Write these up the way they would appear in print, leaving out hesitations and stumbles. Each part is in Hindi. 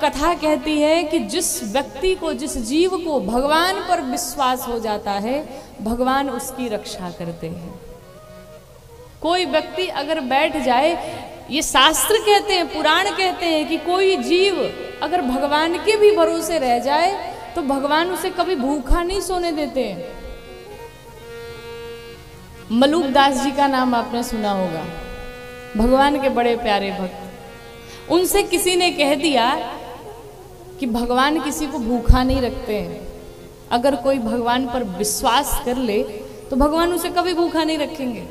कथा कहती है कि जिस व्यक्ति को, जिस जीव को भगवान पर विश्वास हो जाता है, भगवान उसकी रक्षा करते हैं। कोई व्यक्ति अगर बैठ जाए, ये शास्त्र कहते हैं, पुराण कहते हैं कि कोई जीव अगर भगवान के भी भरोसे रह जाए तो भगवान उसे कभी भूखा नहीं सोने देते। मलूक दास जी का नाम आपने सुना होगा, भगवान के बड़े प्यारे भक्त। उनसे किसी ने कह दिया कि भगवान किसी को भूखा नहीं रखते हैं, अगर कोई भगवान पर विश्वास कर ले तो भगवान उसे कभी भूखा नहीं रखेंगे।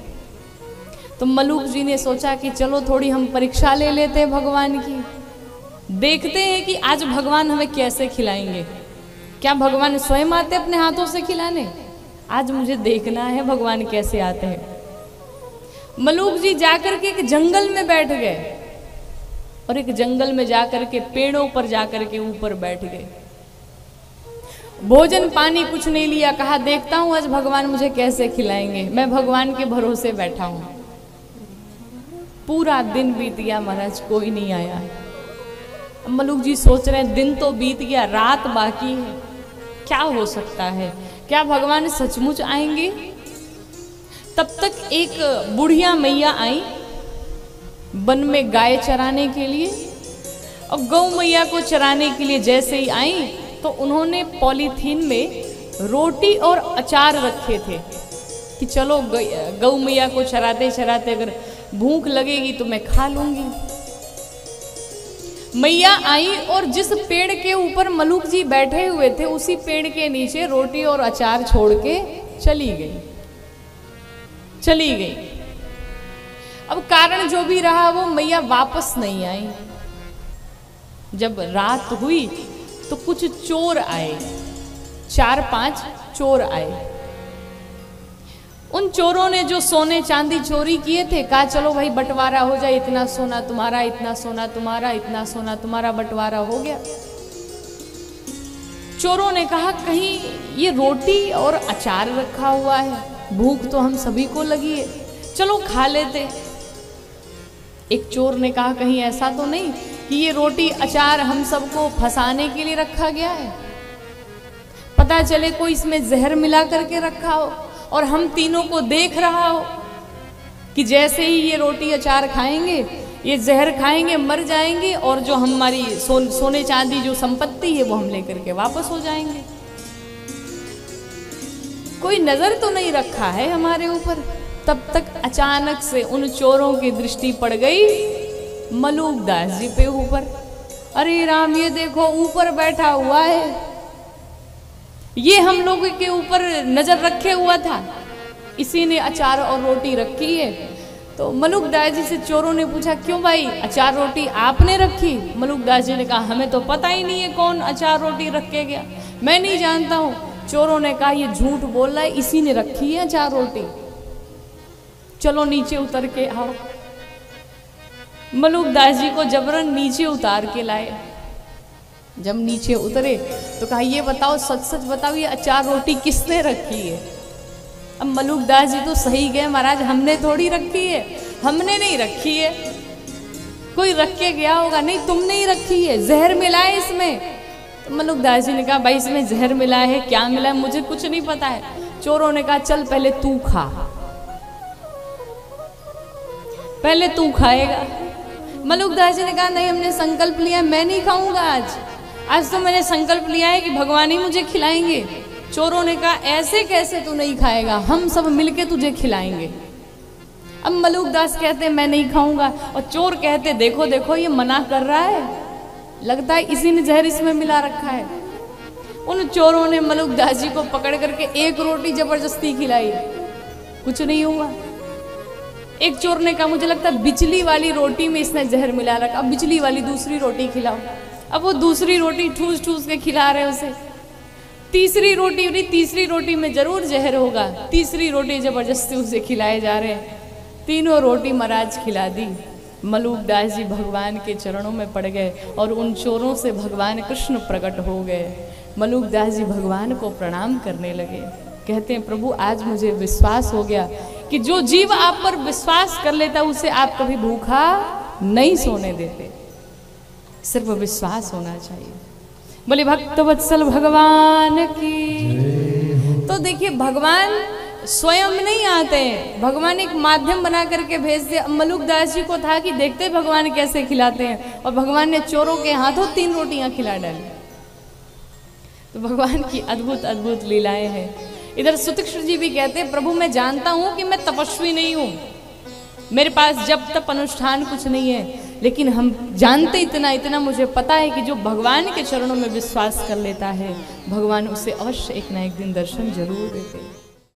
तो मलूक जी ने सोचा कि चलो थोड़ी हम परीक्षा ले लेते हैं भगवान की, देखते हैं कि आज भगवान हमें कैसे खिलाएंगे। क्या भगवान स्वयं आते अपने हाथों से खिलाने? आज मुझे देखना है भगवान कैसे आते हैं। मलूक जी जाकर के एक जंगल में बैठ गए और एक जंगल में जाकर के पेड़ों पर जाकर के ऊपर बैठ गए। भोजन पानी कुछ नहीं लिया, कहा देखता हूं आज भगवान मुझे कैसे खिलाएंगे, मैं भगवान के भरोसे बैठा हूं। पूरा दिन बीत गया महाराज, कोई नहीं आया। अब मलूक जी सोच रहे हैं दिन तो बीत गया, रात बाकी है, क्या हो सकता है, क्या भगवान सचमुच आएंगे? तब तक एक बुढ़िया मैया आई वन में गाय चराने के लिए, और गौ मैया को चराने के लिए जैसे ही आई तो उन्होंने पॉलीथीन में रोटी और अचार रखे थे कि चलो गौ मैया को चराते चराते अगर भूख लगेगी तो मैं खा लूंगी। मैया आई और जिस पेड़ के ऊपर मलूक जी बैठे हुए थे उसी पेड़ के नीचे रोटी और अचार छोड़ के चली गई। अब कारण जो भी रहा वो मैया वापस नहीं आई। जब रात हुई तो कुछ चोर आए, 4-5 चोर आए। उन चोरों ने जो सोने चांदी चोरी किए थे कहा चलो भाई बंटवारा हो जाए, इतना सोना तुम्हारा, इतना सोना तुम्हारा, इतना सोना तुम्हारा, बंटवारा हो गया। चोरों ने कहा कहीं ये रोटी और अचार रखा हुआ है, भूख तो हम सभी को लगी है, चलो खा लेते। एक चोर ने कहा कहीं ऐसा तो नहीं कि ये रोटी अचार हम सबको फंसाने के लिए रखा गया है, पता चले कोई इसमें जहर मिला करके रखा हो और हम तीनों को देख रहा हो कि जैसे ही ये रोटी अचार खाएंगे, ये जहर खाएंगे, मर जाएंगे और जो हमारी सोने चांदी जो संपत्ति है वो हम लेकर के वापस हो जाएंगे। कोई नजर तो नहीं रखा है हमारे ऊपर। तब तक अचानक से उन चोरों की दृष्टि पड़ गई मलूक दास जी पे ऊपर। अरे राम, ये देखो ऊपर बैठा हुआ है, ये हम लोगों के ऊपर नजर रखे हुआ था, इसी ने अचार और रोटी रखी है। तो मलूक दास जी से चोरों ने पूछा क्यों भाई अचार रोटी आपने रखी? मलूक दास जी ने कहा हमें तो पता ही नहीं है कौन अचार रोटी रख के गया, मैं नहीं जानता हूँ। चोरों ने कहा ये झूठ बोल रहा है, इसी ने रखी है अचार रोटी, चलो नीचे उतर के आओ। मलूक दास जी को जबरन नीचे उतार के लाए। जब नीचे उतरे तो कहा ये बताओ, सच सच बताओ, ये अचार रोटी किसने रखी है? अब मलूक दास जी तो सही गए, महाराज हमने थोड़ी रखी है, हमने नहीं रखी है, कोई रख के गया होगा। नहीं तुमने ही रखी है, जहर मिला है इसमें। तो मलूक दास जी ने कहा भाई इसमें जहर मिला है, क्या मिला है मुझे कुछ नहीं पता है। चोरों ने कहा चल पहले तू खा, पहले तू खाएगा। मलूक दास जी ने कहा नहीं, हमने संकल्प लिया, मैं नहीं खाऊंगा आज तो मैंने संकल्प लिया है कि भगवान ही मुझे खिलाएंगे। चोरों ने कहा ऐसे कैसे तू नहीं खाएगा, हम सब मिलके तुझे खिलाएंगे। अब मलूक दास कहते मैं नहीं खाऊंगा और चोर कहते देखो देखो ये मना कर रहा है, लगता है इसी ने जहर इसमें मिला रखा है। उन चोरों ने मलूक दास जी को पकड़ करके एक रोटी जबरदस्ती खिलाई, कुछ नहीं हुआ। एक चोर ने कहा मुझे लगता है बिजली वाली रोटी में इसने जहर मिला रखा, अब बिजली वाली दूसरी रोटी खिलाओ। अब वो दूसरी रोटी ठूस ठूस के खिला रहे उसे। तीसरी रोटी नहीं, तीसरी रोटी में जरूर जहर होगा, तीसरी रोटी जबरदस्ती उसे खिलाए जा रहे हैं। तीनों रोटी महाराज खिला दी। मलूक दास जी भगवान के चरणों में पड़ गए और उन चोरों से भगवान कृष्ण प्रकट हो गए। मलूक दास जी भगवान को प्रणाम करने लगे, कहते हैं प्रभु आज मुझे विश्वास हो गया कि जो जीव आप पर विश्वास कर लेता उसे आप कभी भूखा नहीं सोने देते। सिर्फ विश्वास होना चाहिए। बोले भक्तवत्सल भगवान की। तो देखिए भगवान स्वयं नहीं आते हैं, भगवान एक माध्यम बना करके भेज दिया। मलुकदास जी को था कि देखते भगवान कैसे खिलाते हैं, और भगवान ने चोरों के हाथों 3 रोटियां खिला डाली। तो भगवान की अद्भुत अद्भुत लीलाएं हैं। इधर सुतीक्ष्ण जी भी कहते हैं प्रभु मैं जानता हूं कि मैं तपस्वी नहीं हूं, मेरे पास जब तप अनुष्ठान कुछ नहीं है, लेकिन हम जानते इतना मुझे पता है कि जो भगवान के चरणों में विश्वास कर लेता है, भगवान उसे अवश्य एक ना एक दिन दर्शन जरूर देते हैं।